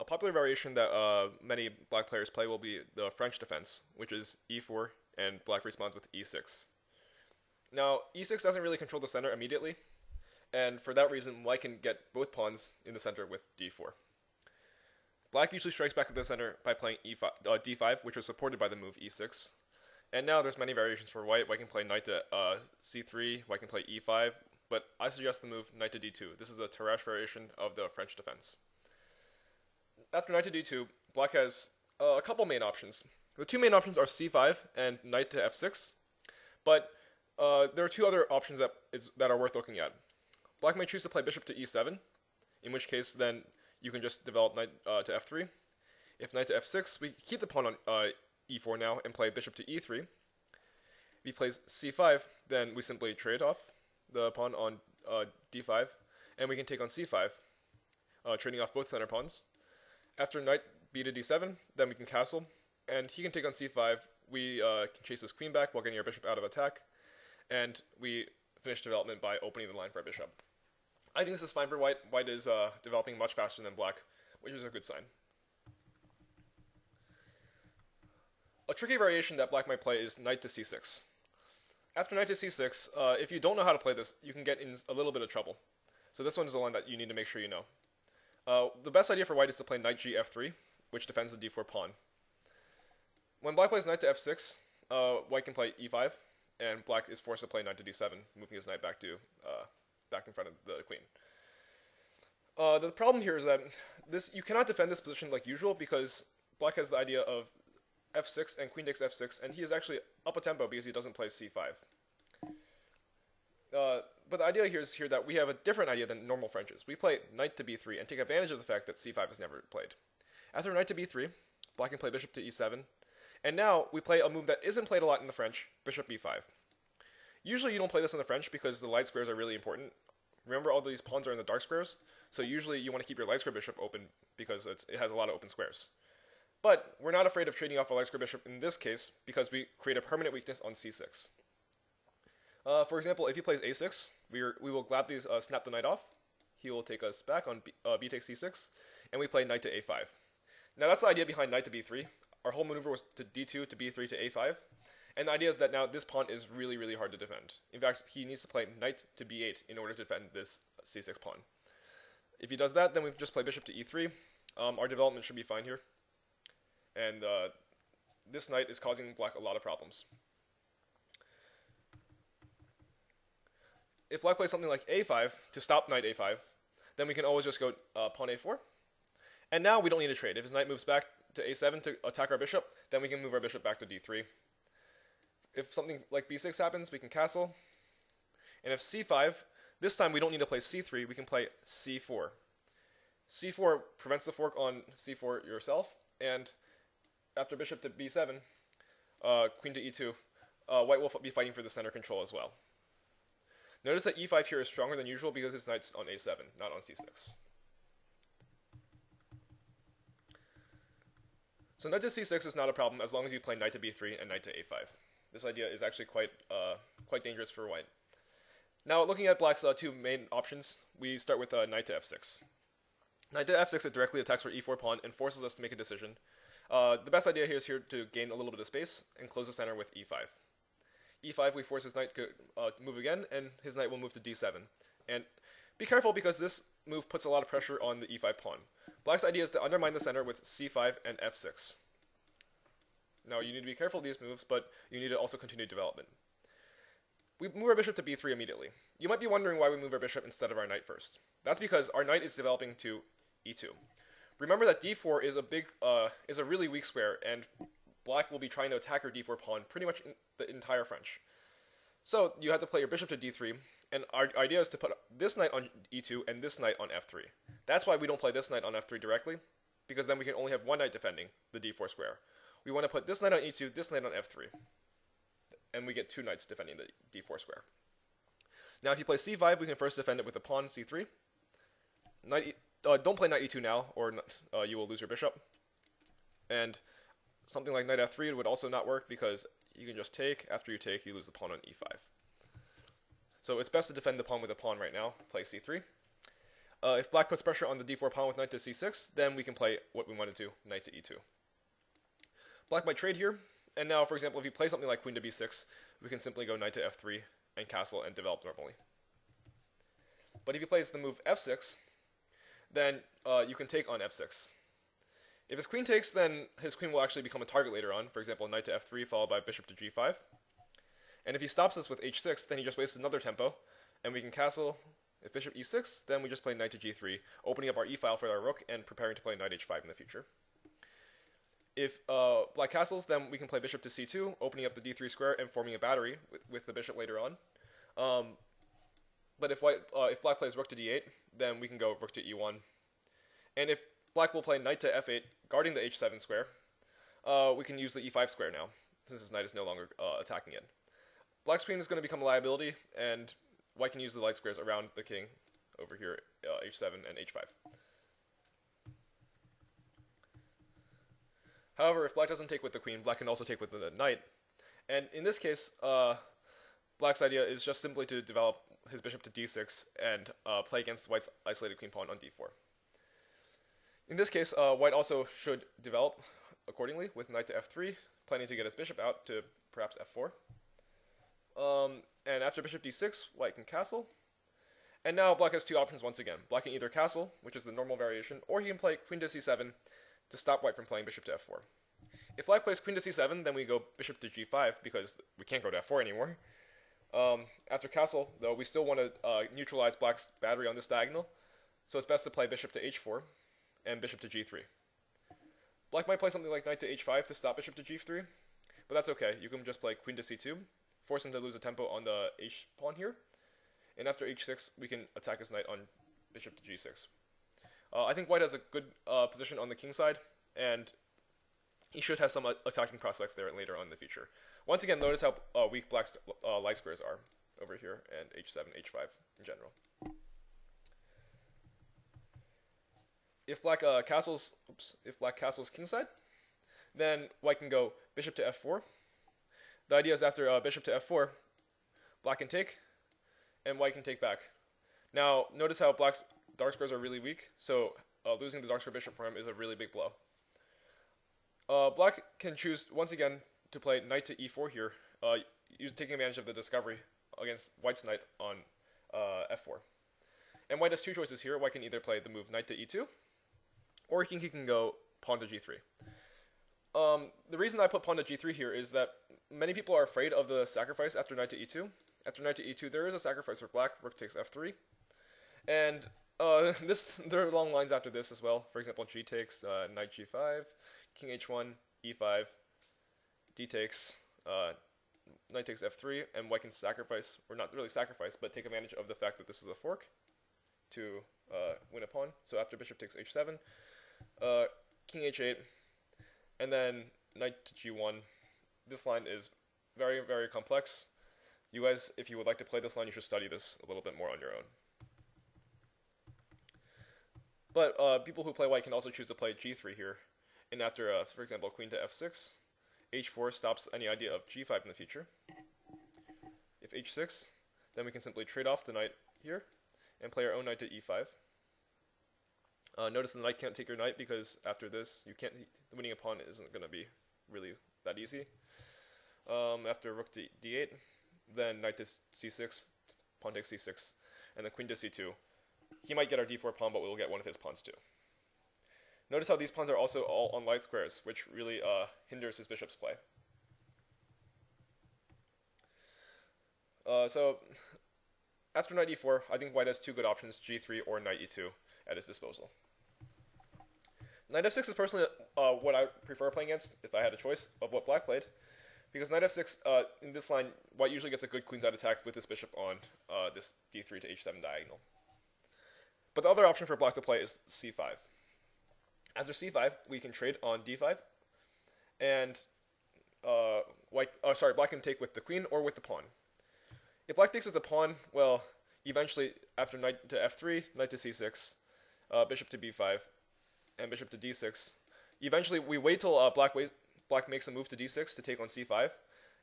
popular variation that many black players play will be the French defense, which is e4, and black responds with e6. Now, e6 doesn't really control the center immediately, and for that reason, white can get both pawns in the center with d4. Black usually strikes back at the center by playing d5, which is supported by the move e6. And now there's many variations for white. White can play knight to c3, white can play e5, but I suggest the move knight to d2. This is a Tarrasch variation of the French defense. After knight to d2, black has a couple main options. The two main options are c5 and knight to f6, but there are two other options that are worth looking at. Black may choose to play bishop to e7, in which case then you can just develop knight to f3. If knight to f6, we keep the pawn on e4 now and play bishop to e3. If he plays c5, then we simply trade off the pawn on d5, and we can take on c5, trading off both center pawns. After knight b to d7, then we can castle, and he can take on c5. We can chase his queen back while getting our bishop out of attack, and we finish development by opening the line for our bishop. I think this is fine for white. White is developing much faster than black, which is a good sign. A tricky variation that black might play is knight to c6. After knight to c6, if you don't know how to play this, you can get in a little bit of trouble. So this one is the one that you need to make sure you know. The best idea for white is to play knight g f3, which defends the d4 pawn. When black plays knight to f6, white can play e5, and black is forced to play knight to d7, moving his knight back in front of the queen. The problem here is that you cannot defend this position like usual because black has the idea of f6 and queen takes f6, and he is actually up a tempo because he doesn't play c5. But the idea here is that we have a different idea than normal Frenches. We play knight to b3 and take advantage of the fact that c5 is never played. After knight to b3, black can play bishop to e7, and now we play a move that isn't played a lot in the French, bishop b5. Usually you don't play this in the French because the light squares are really important. Remember, all these pawns are in the dark squares, so usually you want to keep your light square bishop open because it has a lot of open squares. But we're not afraid of trading off a light square bishop in this case because we create a permanent weakness on c6. For example, if he plays a6, we will gladly snap the knight off. He will take us back on b takes c6, and we play knight to a5. Now that's the idea behind knight to b3. Our whole maneuver was to d2 to b3 to a5, and the idea is that now this pawn is really, really hard to defend. In fact, he needs to play knight to b8 in order to defend this c6 pawn. If he does that, then we just play bishop to e3. Our development should be fine here. And this knight is causing black a lot of problems. If black plays something like a5 to stop knight a5, then we can always just go pawn a4. And now we don't need to trade. If his knight moves back to a7 to attack our bishop, then we can move our bishop back to d3. If something like b6 happens, we can castle. And if c5, this time we don't need to play c3, we can play c4. c4 prevents the fork on c4 yourself, and after bishop to b7, queen to e2, white will be fighting for the center control as well. Notice that e5 here is stronger than usual because his knight's on a7, not on c6. So knight to c6 is not a problem as long as you play knight to b3 and knight to a5. This idea is actually quite dangerous for white. Now, looking at black's two main options, we start with knight to f6. Knight to f6, it directly attacks our e4 pawn and forces us to make a decision. The best idea here is to gain a little bit of space and close the center with e5. e5, we force his knight to move again, and his knight will move to d7. And be careful because this move puts a lot of pressure on the e5 pawn. Black's idea is to undermine the center with c5 and f6. Now, you need to be careful of these moves, but you need to also continue development. We move our bishop to b3 immediately. You might be wondering why we move our bishop instead of our knight first. That's because our knight is developing to e2. Remember that d4 is a really weak square, and black will be trying to attack your d4 pawn pretty much in the entire French. So you have to play your bishop to d3, and our idea is to put this knight on e2 and this knight on f3. That's why we don't play this knight on f3 directly, because then we can only have one knight defending the d4 square. We want to put this knight on e2, this knight on f3, and we get two knights defending the d4 square. Now if you play c5, we can first defend it with a pawn c3. Don't play knight e2 now, or you will lose your bishop. And something like knight f3 would also not work because you can just take. After you take, you lose the pawn on e5. So it's best to defend the pawn with a pawn right now. Play c3. If black puts pressure on the d4 pawn with knight to c6, then we can play what we want to do, knight to e2. Black might trade here, and now, for example, if you play something like queen to b6, we can simply go knight to f3 and castle and develop normally. But if he plays the move f6, then you can take on f6. If his queen takes, then his queen will actually become a target later on, for example, knight to f3 followed by bishop to g5. And if he stops us with h6, then he just wastes another tempo, and we can castle. If bishop e6, then we just play knight to g3, opening up our e-file for our rook and preparing to play knight h5 in the future. If black castles, then we can play bishop to c2, opening up the d3 square and forming a battery with the bishop later on. But if black plays rook to d8, then we can go rook to e1. And if black will play knight to f8, guarding the h7 square, we can use the e5 square now, since his knight is no longer attacking it. Black's queen is going to become a liability, and white can use the light squares around the king over here, h7 and h5. However, if black doesn't take with the queen, black can also take with the knight. And in this case, black's idea is just simply to develop his bishop to d6 and play against white's isolated queen pawn on d4. In this case, white also should develop accordingly with knight to f3, planning to get his bishop out to perhaps f4. And after bishop d6, white can castle. And now black has two options once again. Black can either castle, which is the normal variation, or he can play queen to c7 to stop white from playing bishop to f4. If black plays queen to c7, then we go bishop to g5 because we can't go to f4 anymore. After castle, though, we still want to neutralize black's battery on this diagonal, so it's best to play bishop to h4 and bishop to g3. Black might play something like knight to h5 to stop bishop to g3, but that's okay. You can just play queen to c2, force him to lose a tempo on the h pawn here, and after h6, we can attack his knight on bishop to g6. I think white has a good position on the king side, and he should have some attacking prospects there later on in the future. Once again, notice how weak black's light squares are over here, and h7, h5 in general. If black castles kingside, then white can go bishop to f4. The idea is after bishop to f4, black can take, and white can take back. Now, notice how black's dark squares are really weak, so losing the dark square bishop for him is a really big blow. Black can choose, once again, to play knight to e4 here, taking advantage of the discovery against white's knight on f4. And white has two choices here. White can either play the move knight to e2, or he can go pawn to g3. The reason I put pawn to g3 here is that many people are afraid of the sacrifice after knight to e2. After knight to e2, there is a sacrifice for black. Rook takes f3. And there are long lines after this as well. For example, g takes, knight g5, king h1, e5, d takes, knight takes f3, and white can sacrifice, or not really sacrifice, but take advantage of the fact that this is a fork to win a pawn. So after bishop takes h7, king h8, and then knight to g1. This line is very, very complex. You guys, if you would like to play this line, you should study this a little bit more on your own. But people who play white can also choose to play g3 here. And after, for example, queen to f6, h4 stops any idea of g5 in the future. If h6, then we can simply trade off the knight here and play our own knight to e5. Notice the knight can't take your knight because after this, winning a pawn isn't going to be really that easy. After rook to d8, then knight to c6, pawn takes c6, and then queen to c2. He might get our d4 pawn, but we'll get one of his pawns too. Notice how these pawns are also all on light squares, which really hinders his bishop's play. So after knight e4, I think white has two good options, g3 or knight e2, at his disposal. Knight f6 is personally what I prefer playing against if I had a choice of what black played, because knight f6, in this line, white usually gets a good queenside attack with his bishop on this d3 to h7 diagonal. But the other option for black to play is c5. After c5, we can trade on d5, and black can take with the queen or with the pawn. If black takes with the pawn, well, eventually, after knight to f3, knight to c6, bishop to b5, and bishop to d6, eventually we wait till black makes a move to d6 to take on c5,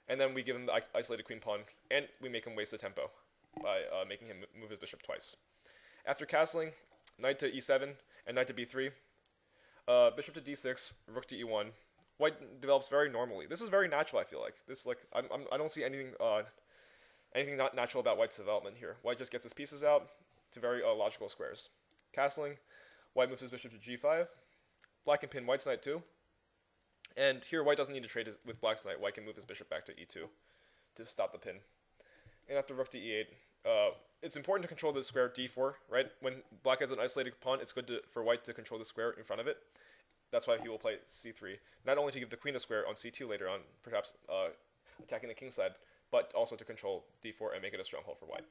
and then we give him the isolated queen pawn, and we make him waste the tempo by making him move his bishop twice. After castling, knight to e7 and knight to b3, bishop to d6, rook to e1. White develops very normally. This is very natural. I feel like this like I don't see anything not natural about White's development here. White just gets his pieces out to very logical squares. Castling, White moves his bishop to g5. Black can pin White's knight too. And here White doesn't need to trade with Black's knight. White can move his bishop back to e2 to stop the pin. And after rook to e8, it's important to control the square d4, right? When Black has an isolated pawn, it's good for White to control the square in front of it. That's why he will play c3, not only to give the queen a square on c2 later on, perhaps attacking the king side, but also to control d4 and make it a stronghold for White.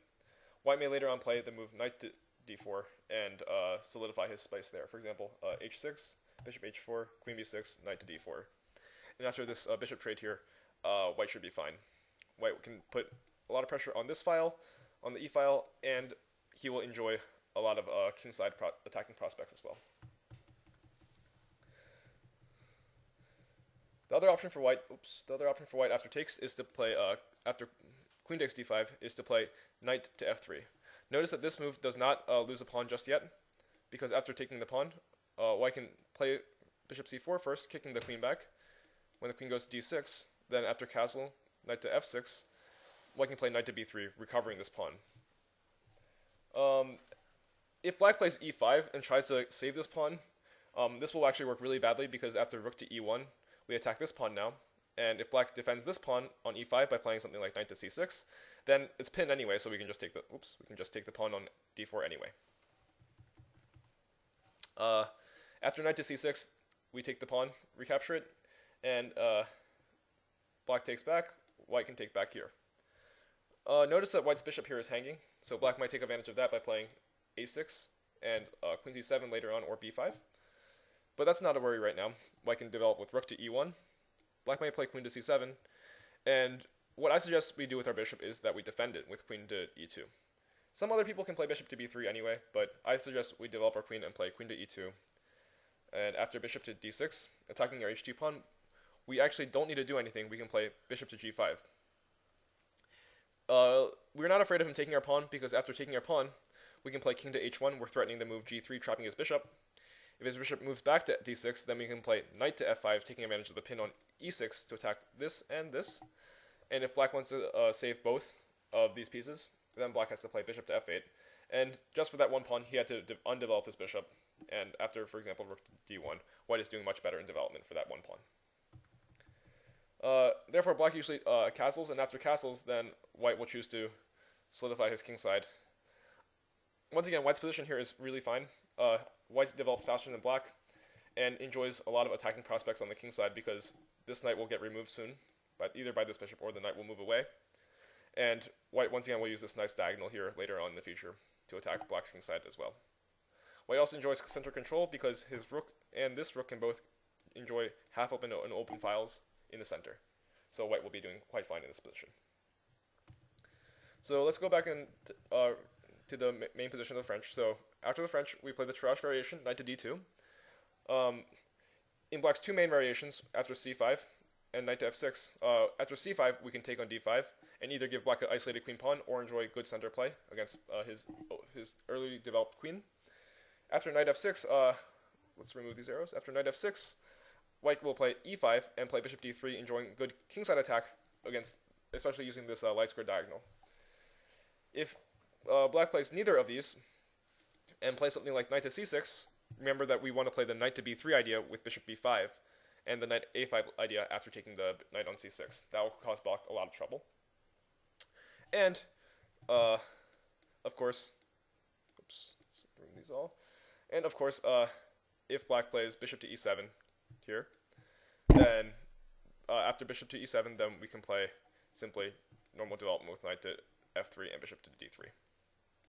White may later on play the move knight to d4 and solidify his space there. For example, h6, bishop h4, queen b6, knight to d4. And after this bishop trade here, White should be fine. White can put a lot of pressure on this file, on the e file, and he will enjoy a lot of kingside attacking prospects as well. The other option for White after takes is to play after queen takes d5 is to play knight to f3. Notice that this move does not lose a pawn just yet, because after taking the pawn, White can play bishop c4 first, kicking the queen back. When the queen goes to d6, then after castle, knight to f6, White can play knight to b3, recovering this pawn. If Black plays e5 and tries to save this pawn, this will actually work really badly, because after rook to e1, we attack this pawn now, and if Black defends this pawn on e5 by playing something like knight to c6, then it's pinned anyway, so we can just take the pawn on d4 anyway. After knight to c6, we take the pawn, recapture it, and Black takes back. White can take back here. Notice that White's bishop here is hanging, so Black might take advantage of that by playing a6 and queen c7 later on, or b5. But that's not a worry right now. White can develop with rook to e1. Black might play queen to c7. And what I suggest we do with our bishop is that we defend it with queen to e2. Some other people can play bishop to b3 anyway, but I suggest we develop our queen and play queen to e2. And after bishop to d6, attacking our h2 pawn, we actually don't need to do anything. We can play bishop to g5. We're not afraid of him taking our pawn, because after taking our pawn, we can play king to h1. We're threatening the move g3, trapping his bishop. If his bishop moves back to d6, then we can play knight to f5, taking advantage of the pin on e6 to attack this and this. And if Black wants to save both of these pieces, then Black has to play bishop to f8. And just for that one pawn, he had to undevelop his bishop. And after, for example, rook to d1, White is doing much better in development for that one pawn. Therefore, Black usually castles, and after castles, then White will choose to solidify his kingside. Once again, White's position here is really fine. White develops faster than Black and enjoys a lot of attacking prospects on the king side, because this knight will get removed soon, either by this bishop or the knight will move away. And White once again will use this nice diagonal here later on in the future to attack Black's king side as well. White also enjoys center control, because his rook and this rook can both enjoy half open and open files in the center. So White will be doing quite fine in this position. So let's go back to the main position of the French. So after the French, we play the Tarrasch variation, knight to d2. In Black's two main variations, after c5 and knight to f6, after c5, we can take on d5 and either give Black an isolated queen pawn or enjoy good center play against his early developed queen. After knight f6, let's remove these arrows. After knight f6, White will play e5 and play bishop d3, enjoying good kingside attack against, especially using this light square diagonal. If Black plays neither of these and plays something like knight to c6, remember that we want to play the knight to b3 idea with bishop b5 and the knight a5 idea after taking the knight on c6. That will cause Black a lot of trouble. And, of course, oops, let's remove these all. And of course, if Black plays bishop to e7 here, then after bishop to e7, then we can play simply normal development with knight to f3 and bishop to d3.